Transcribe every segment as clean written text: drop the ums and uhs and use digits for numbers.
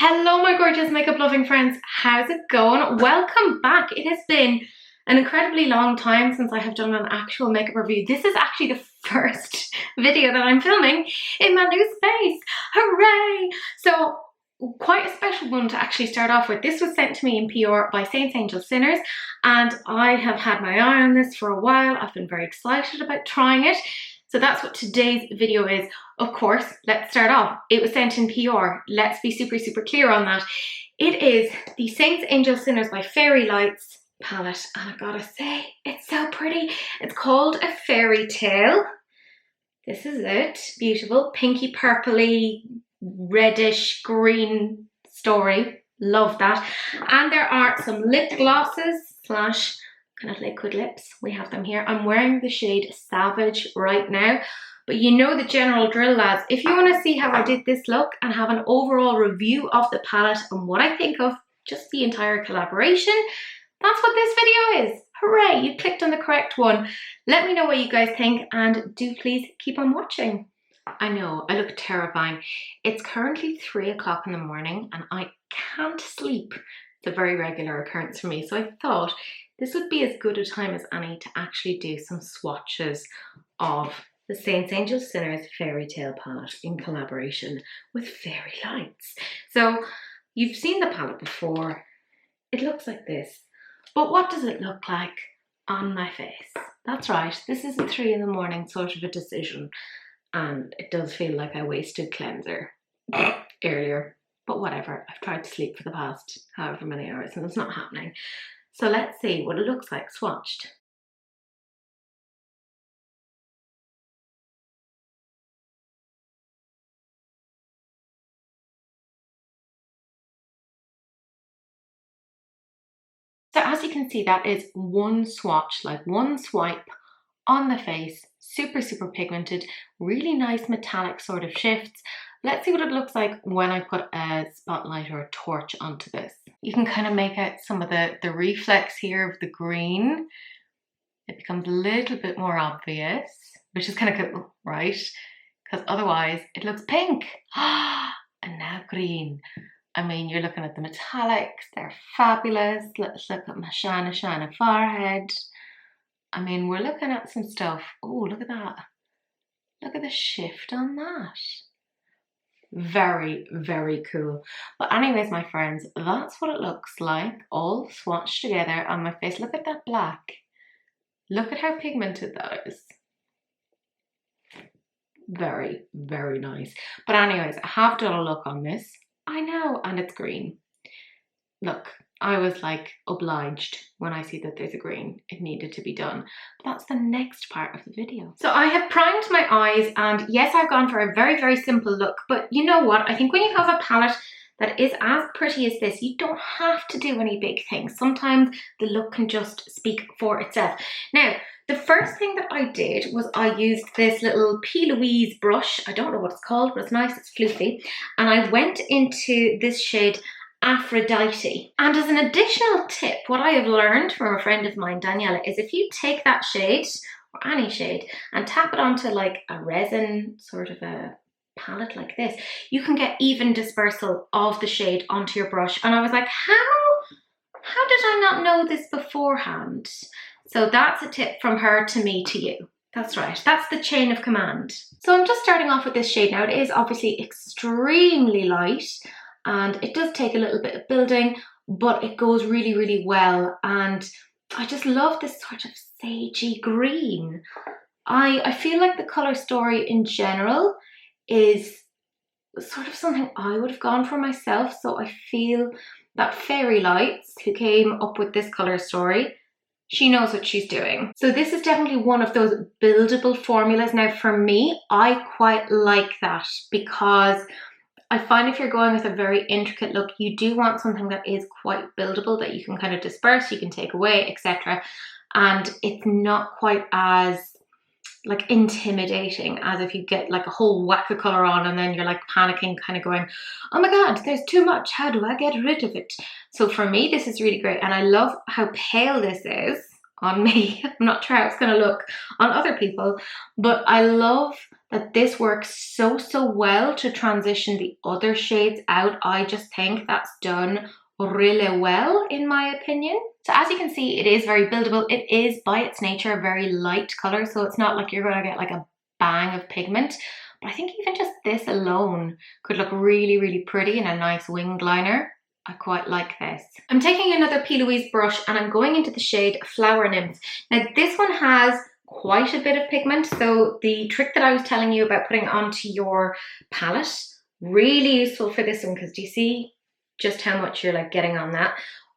Hello my gorgeous makeup loving friends, how's it going? Welcome back. It has been an incredibly long time since I have done an actual makeup review. This is actually the first video that I'm filming in my new space. Hooray! So quite a special one to actually start off with. This was sent to me in PR by Saints, Angels, Sinners, and I have had my eye on this for a while. I've been very excited about trying it. So that's what today's video is. Of course, let's start off. It was sent in PR. Let's be super clear on that. It is the Saints, Angels, Sinners by Faeirie Lights palette. And I gotta say, it's so pretty. It's called a fairy tale. This is it. Beautiful, pinky, purpley, reddish, green story. Love that. And there are some lip glosses slash kind of liquid lips. We have them here. I'm wearing the shade Savage right now, but you know the general drill, lads. If you want to see how I did this look and have an overall review of the palette and what I think of just the entire collaboration, that's what this video is. Hooray, you clicked on the correct one. Let me know what you guys think and do please keep on watching. I know, I look terrifying. It's currently 3 o'clock in the morning and I can't sleep. It's a very regular occurrence for me, so I thought this would be as good a time as any to actually do some swatches of the Saints, Angels, Sinners fairy tale palette in collaboration with Faeirie Lights. So you've seen the palette before. It looks like this, but what does it look like on my face? That's right, this is a 3 in the morning sort of a decision, and it does feel like I wasted cleanser earlier, but whatever. I've tried to sleep for the past however many hours and it's not happening. So let's see what it looks like swatched. So as you can see, that is one swatch, like one swipe on the face, super pigmented, really nice metallic sort of shifts. Let's see what it looks like when I put a spotlight or a torch onto this. You can kind of make out some of the reflex here of the green. It becomes a little bit more obvious, which is kind of cool, right? Because otherwise it looks pink. And now green. I mean, you're looking at the metallics, they're fabulous. Let's look at my shiny forehead. I mean, we're looking at some stuff. Oh, look at that. Look at the shift on that. Very cool. But anyways, my friends, that's what it looks like all swatched together on my face. Look at that black. Look at how pigmented that is. Very nice. But anyways, I have done a look on this. I know, and it's green. Look, I was like obliged when I see that there's a green. It needed to be done. But that's the next part of the video. So I have primed my eyes, and yes, I've gone for a very simple look, but you know what? I think when you have a palette that is as pretty as this, you don't have to do any big things. Sometimes the look can just speak for itself. Now, the first thing that I did was I used this little P. Louise brush. I don't know what it's called, but it's nice, it's floofy. And I went into this shade Aphrodite. And as an additional tip, what I have learned from a friend of mine, Daniela, is if you take that shade, or any shade, and tap it onto like a resin sort of a palette like this, you can get even dispersal of the shade onto your brush. And I was like, how did I not know this beforehand? So that's a tip from her to me to you. That's right, that's the chain of command. So I'm just starting off with this shade now. It is obviously extremely light and it does take a little bit of building, but it goes really well. And I just love this sort of sagey green. I feel like the colour story in general is sort of something I would have gone for myself. So I feel that Faeirie Lights, who came up with this colour story, she knows what she's doing. So this is definitely one of those buildable formulas. Now for me, I quite like that because I find if you're going with a very intricate look, you do want something that is quite buildable, that you can kind of disperse, you can take away, etc. And it's not quite as like intimidating as if you get like a whole whack of colour on and then you're like panicking, kind of going, oh my god, there's too much, how do I get rid of it? So for me, this is really great, and I love how pale this is on me. I'm not sure how it's going to look on other people, but I love that this works so well to transition the other shades out. I just think that's done really well, in my opinion. So as you can see, it is very buildable. It is by its nature a very light color, so it's not like you're going to get like a bang of pigment. But I think even just this alone could look really pretty in a nice winged liner. I quite like this. I'm taking another P. Louise brush and I'm going into the shade Flower Nymph. Now this one has quite a bit of pigment, so the trick that I was telling you about putting it onto your palette, really useful for this one, because do you see just how much you're like getting on that?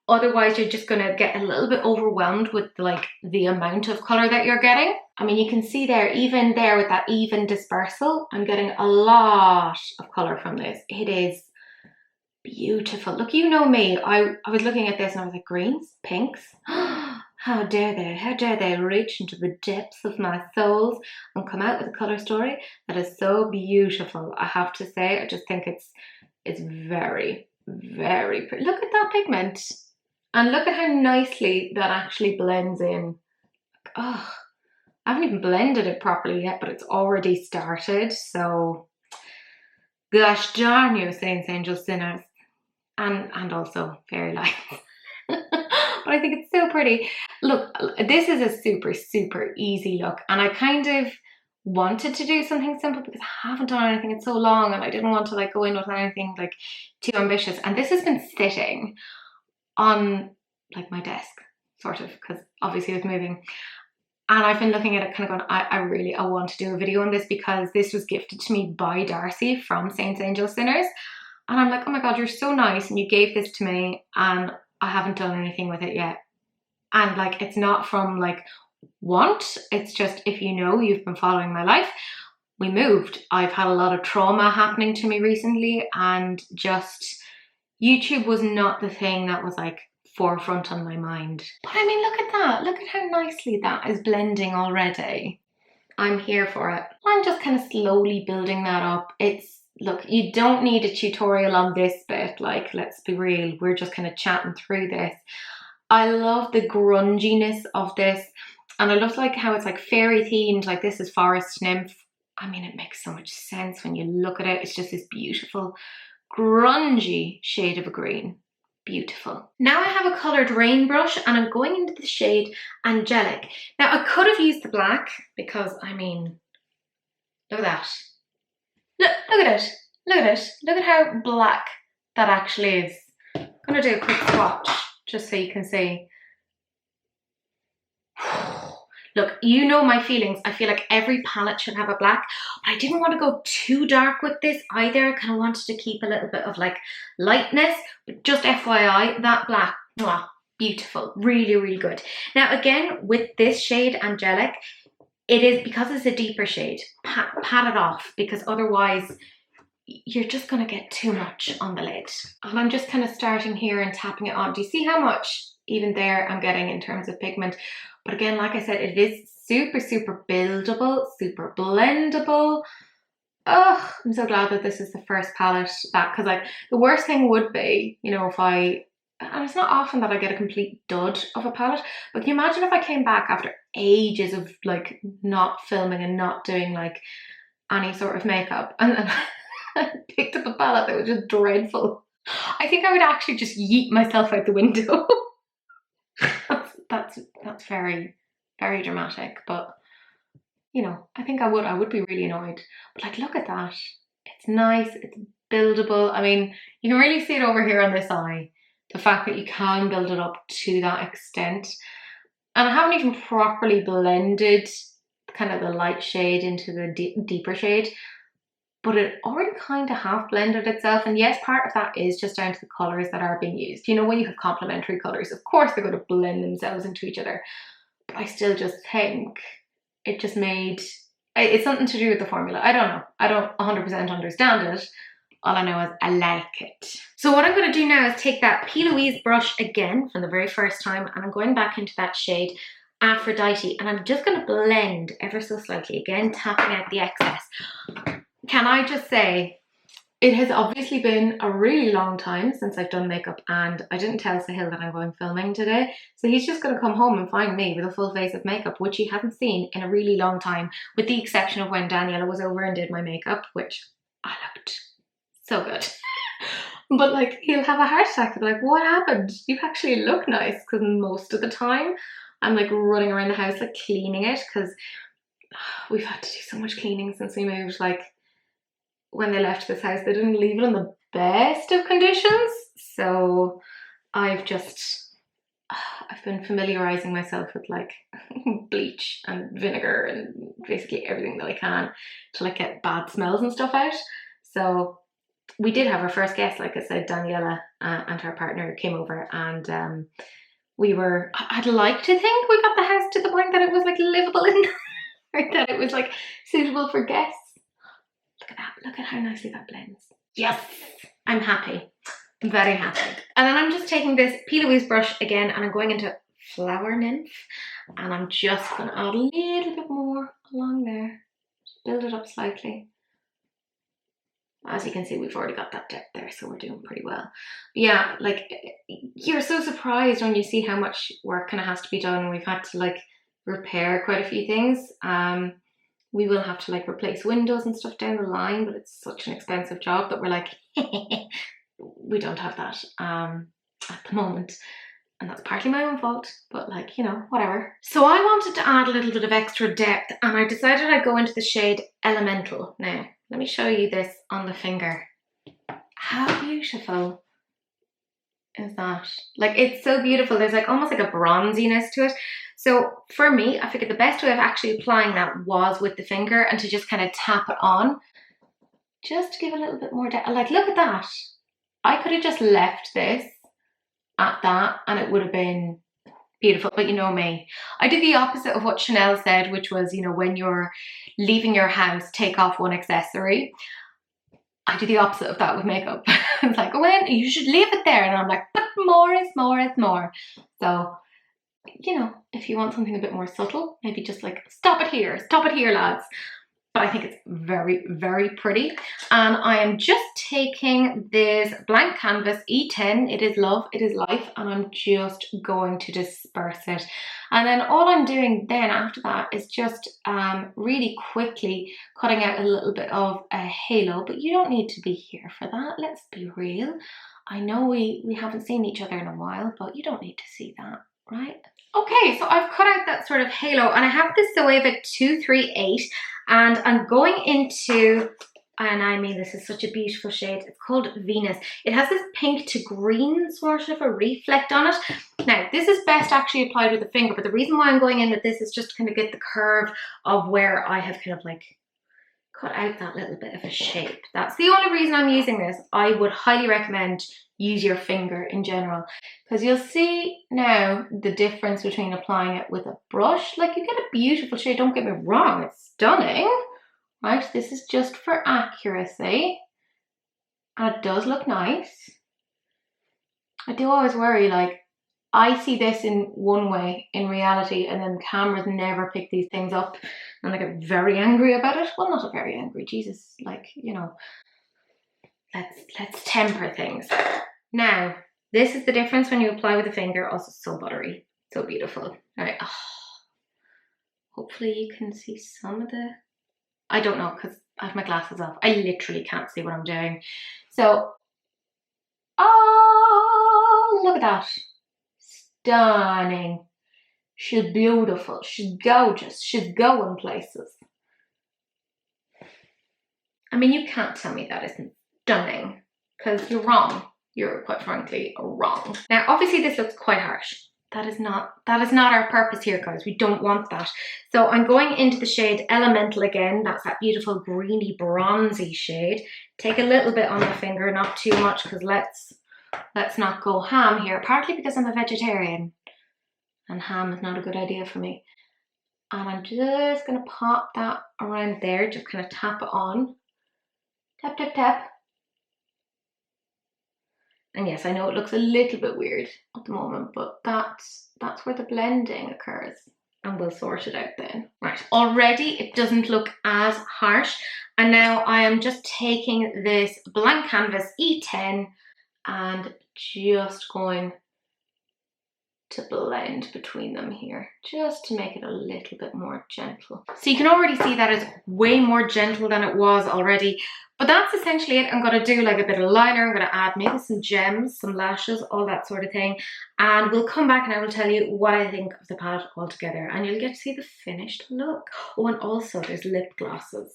Otherwise you're just gonna get a little bit overwhelmed with like the amount of color that you're getting. I mean, you can see there, even there with that even dispersal, I'm getting a lot of color from this. It is beautiful. Look, you know me, I was looking at this and I was like, greens, pinks, how dare they reach into the depths of my souls and come out with a color story that is so beautiful. I have to say, I just think it's very pretty. Look at that pigment, and look at how nicely that actually blends in. Oh, I haven't even blended it properly yet, but it's already started. So gosh darn you, saints, angels, sinners, and also fairy lights. But I think it's so pretty. Look, this is a super easy look, and I kind of wanted to do something simple because I haven't done anything in so long, and I didn't want to like go in with anything like too ambitious. And this has been sitting on like my desk, sort of, because obviously it's moving. And I've been looking at it kind of going, I want to do a video on this, because this was gifted to me by Darcy from Saints, Angels, Sinners. And I'm like, oh my God, you're so nice, and you gave this to me and I haven't done anything with it yet. And like, it's not from like want, it's just, if you know, you've been following my life, we moved. I've had a lot of trauma happening to me recently, and just YouTube was not the thing that was like forefront on my mind. But I mean, look at that. Look at how nicely that is blending already. I'm here for it. I'm just kind of slowly building that up. Look, you don't need a tutorial on this bit. Like, let's be real. We're just kind of chatting through this. I love the grunginess of this. And I love like how it's like fairy themed. Like, this is Forest Nymph. I mean, it makes so much sense when you look at it. It's just this beautiful grungy shade of a green. Beautiful. Now I have a coloured rain brush and I'm going into the shade Angelic. Now I could have used the black, because I mean, look at that. Look at it. Look at it. Look at how black that actually is. I'm going to do a quick swatch just so you can see. Look, you know my feelings. I feel like every palette should have a black, but I didn't want to go too dark with this either. I kind of wanted to keep a little bit of like lightness, but just FYI, that black, mwah, beautiful, really good. Now again, with this shade Angelic, it is, because it's a deeper shade, pat it off, because otherwise you're just going to get too much on the lid. And I'm just kind of starting here and tapping it on. Do you see how much even there I'm getting in terms of pigment? But again, like I said, it is super buildable, super blendable. Oh, I'm so glad that this is the first palette that, because like the worst thing would be, you know, and it's not often that I get a complete dud of a palette, but can you imagine if I came back after ages of like not filming and not doing like any sort of makeup, and then I picked up a palette that was just dreadful. I think I would actually just yeet myself out the window. That's very dramatic, but you know, I think I would be really annoyed. But like, look at that. It's nice, it's buildable. I mean, you can really see it over here on this eye, the fact that you can build it up to that extent. And I haven't even properly blended kind of the light shade into the deeper shade, but it already kind of half blended itself. And yes, part of that is just down to the colours that are being used. You know, when you have complementary colours, of course they're going to blend themselves into each other. But I still just think it just made, it's something to do with the formula. I don't know. I don't 100% understand it. All I know is I like it. So what I'm going to do now is take that P. Louise brush again from the very first time, and I'm going back into that shade Aphrodite, and I'm just going to blend ever so slightly, again tapping out the excess. Can I just say, It has obviously been a really long time since I've done makeup, and I didn't tell Sahil that I'm going filming today. So he's just going to come home and find me with a full face of makeup, which he hasn't seen in a really long time, with the exception of when Daniela was over and did my makeup, which I looked so good. But like, he'll have a heart attack and be like, what happened? You actually look nice. Because most of the time I'm like running around the house like cleaning it, because we've had to do so much cleaning since we moved. Like, when they left this house, they didn't leave it in the best of conditions. So I've been familiarizing myself with like bleach and vinegar and basically everything that I can to like get bad smells and stuff out. So we did have our first guest, like I said, Daniela and her partner came over, and I'd like to think we got the house to the point that it was like livable in there, that it was like suitable for guests. Look at that, look at how nicely that blends. Yes, I'm happy, I'm very happy. And then I'm just taking this P. Louise brush again, and I'm going into Flower Nymph, and I'm just gonna add a little bit more along there, just build it up slightly. As you can see, we've already got that depth there, so we're doing pretty well. Yeah, like, you're so surprised when you see how much work kind of has to be done. We've had to like repair quite a few things. We will have to like replace windows and stuff down the line, but it's such an expensive job that we're like, we don't have that at the moment. And that's partly my own fault, but like, you know, whatever. So I wanted to add a little bit of extra depth, and I decided I'd go into the shade Elemental. Now, let me show you this on the finger. How beautiful is that? Like, it's so beautiful. There's like almost like a bronziness to it. So for me, I figured the best way of actually applying that was with the finger, and to just kind of tap it on, just to give a little bit more depth. Like, look at that. I could have just left this at that and it would have been beautiful, but you know me, I do the opposite of what Chanel said, which was, you know, when you're leaving your house, take off one accessory. I do the opposite of that with makeup. It's like, when you should leave it there, and I'm like, but more is more is more. So, you know, if you want something a bit more subtle, maybe just like stop it here, lads. But I think it's very, very pretty. And I am just taking this blank canvas E10. It is love, it is life, and I'm just going to disperse it. And then all I'm doing then after that is just really quickly cutting out a little bit of a halo, but you don't need to be here for that. Let's be real. I know we haven't seen each other in a while, but you don't need to see that, right? Okay, so I've cut out that sort of halo, and I have this Zoeva 238, and I'm going into, and I mean, this is such a beautiful shade. It's called Venus. It has this pink to green sort of a reflect on it. Now, this is best actually applied with a finger, but the reason why I'm going in with this is just to kind of get the curve of where I have kind of like cut out that little bit of a shape. That's the only reason I'm using this. I would highly recommend use your finger in general, because you'll see now the difference between applying it with a brush. Like, you get a beautiful shade, don't get me wrong, it's stunning, right? This is just for accuracy, and it does look nice. I do always worry, like, I see this in one way in reality, and then cameras never pick these things up, and I get very angry about it. Well, not very angry, Jesus, like, you know, let's temper things. Now, this is the difference when you apply with a finger. Also so buttery, so beautiful. All right, oh, hopefully you can see some of the, I don't know, because I have my glasses off. I literally can't see what I'm doing. So, oh, look at that. Stunning. She's beautiful, she's gorgeous, she's going places. I mean, you can't tell me that isn't stunning, because you're wrong. You're quite frankly wrong. Now, obviously this looks quite harsh. That is not our purpose here, guys. We don't want that. So I'm going into the shade Elemental again. That's that beautiful greeny bronzy shade. Take a little bit on the finger, not too much, because let's not go ham here. Partly because I'm a vegetarian and ham is not a good idea for me. And I'm just gonna pop that around there, just kind of tap it on. Tap, tap, tap. And yes, I know it looks a little bit weird at the moment, but that's where the blending occurs. and we'll sort it out then. Right, already it doesn't look as harsh. And now I am just taking this blank canvas E10 and just going to blend between them here, just to make it a little bit more gentle. So you can already see that it's way more gentle than it was already, but that's essentially it. I'm going to do like a bit of liner, I'm going to add maybe some gems, some lashes, all that sort of thing, and we'll come back and I will tell you what I think of the palette altogether, and you'll get to see the finished look. Oh, and also there's lip glosses,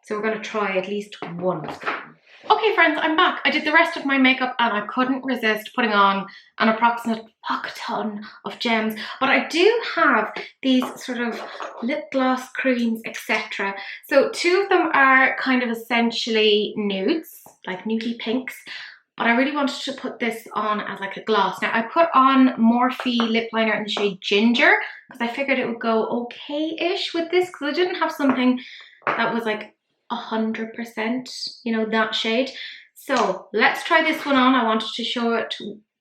so we're going to try at least one of them. Okay friends, I'm back. I did the rest of my makeup and I couldn't resist putting on an approximate pocket ton of gems, but I do have these sort of lip gloss creams, etc. So two of them are kind of essentially nudes, like nudie pinks, but I really wanted to put this on as like a gloss. Now I put on Morphe lip liner in the shade Ginger because I figured it would go okay-ish with this, because I didn't have something that was like 100%, you know, that shade. So let's try this one on. I wanted to show it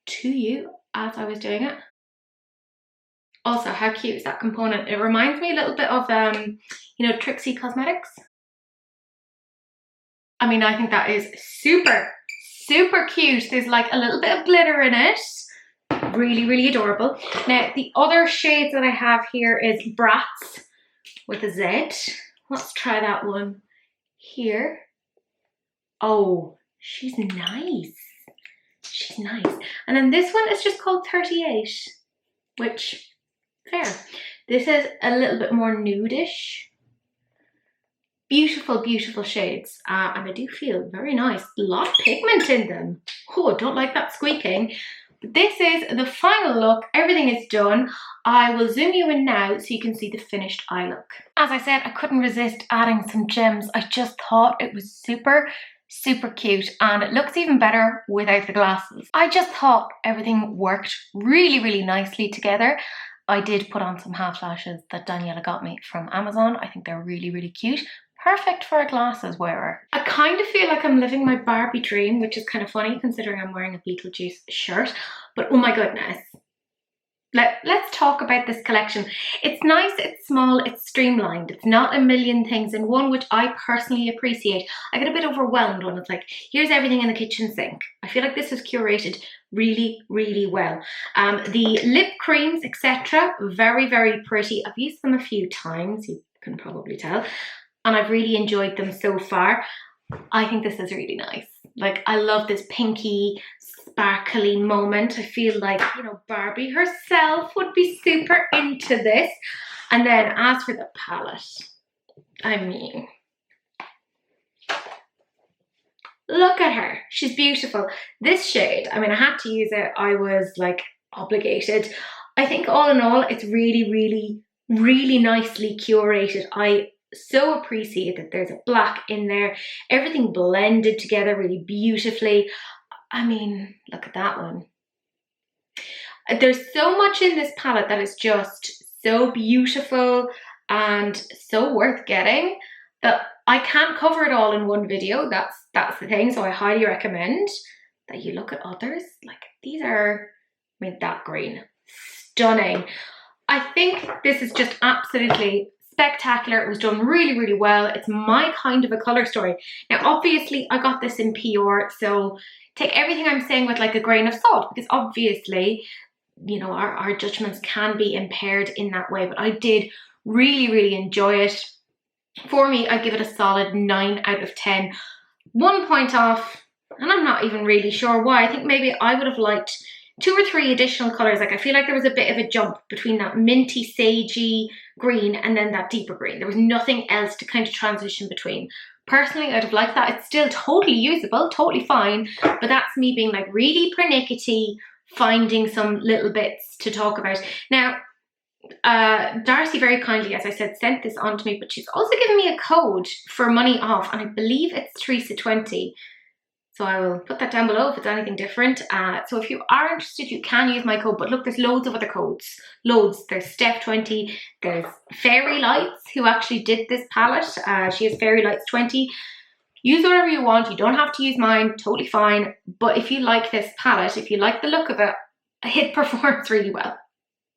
to you as I was doing it. Also, how cute is that component? It reminds me a little bit of, you know, Trixie Cosmetics. I mean, I think that is super, super cute. There's like a little bit of glitter in it. Really, really adorable. Now, the other shades that I have here is Bratz with a Z. Let's try that one here. Oh, she's nice. She's nice. And then this one is just called 38, which, fair. This is a little bit more nudish. Beautiful, beautiful shades. And I do feel very nice. A lot of pigment in them. Oh, don't like that squeaking. This is the final look. Everything is done. I will zoom you in now so you can see the finished eye look. As I said, I couldn't resist adding some gems. I just thought it was super, super cute, and it looks even better without the glasses. I just thought everything worked really, really nicely together. I did put on some half lashes that Daniela got me from Amazon. I think they're really, really cute. Perfect for a glasses wearer. I kind of feel like I'm living my Barbie dream, which is kind of funny considering I'm wearing a Beetlejuice shirt, but oh my goodness. Let's talk about this collection. It's nice, it's small, it's streamlined. It's not a million things in one, which I personally appreciate. I get a bit overwhelmed when it's like, here's everything in the kitchen sink. I feel like this was curated really, really well. The lip creams, etc., very, very pretty. I've used them a few times, you can probably tell, and I've really enjoyed them so far. I think this is really nice. Like, I love this pinky, sparkly moment. I feel like, you know, Barbie herself would be super into this. And then as for the palette, I mean, look at her. She's beautiful. This shade, I mean, I had to use it. I was like obligated. I think all in all, it's really, really, really nicely curated. I so appreciate that there's a black in there. Everything blended together really beautifully. I mean, look at that one. There's so much in this palette that is just so beautiful and so worth getting that I can't cover it all in one video. That's the thing. So I highly recommend that you look at others. Like, these are, I mean, that green, stunning. I think this is just absolutely spectacular. It was done really, really well. It's my kind of a color story. Now, obviously, I got this in PR, so take everything I'm saying with like a grain of salt, because obviously, you know, our judgments can be impaired in that way, but I did really, really enjoy it. For me, I give it a solid 9 out of 10. 1 point off, and I'm not even really sure why. I think maybe I would have liked 2 or 3 additional colors. Like, I feel like there was a bit of a jump between that minty, sagey green and then that deeper green. There was nothing else to kind of transition between. Personally, I'd have liked that. It's still totally usable, totally fine, but that's me being like really pernickety, finding some little bits to talk about. Now, Darcy very kindly, as I said, sent this on to me, but she's also given me a code for money off, and I believe it's Teresa20. So I will put that down below if it's anything different. So if you are interested, you can use my code. But look, there's loads of other codes. Loads. There's STEPH20. There's Faeirie Lights, who actually did this palette. She has Faeirie Lights 20. Use whatever you want. You don't have to use mine. Totally fine. But if you like this palette, if you like the look of it, it performs really well.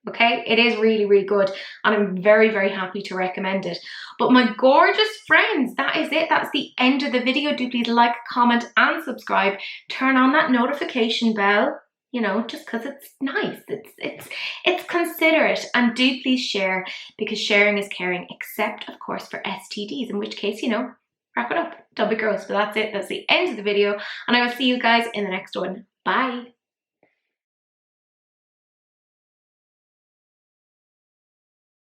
Okay, it is really, really good, and I'm very, very happy to recommend it. But my gorgeous friends, that is it. That's the end of the video. Do please like, comment, and subscribe. Turn on that notification bell, you know, just because it's nice. It's considerate. And do please share, because sharing is caring, except of course for STDs, in which case, you know, wrap it up. Don't be gross. But that's it. That's the end of the video, and I will see you guys in the next one. Bye.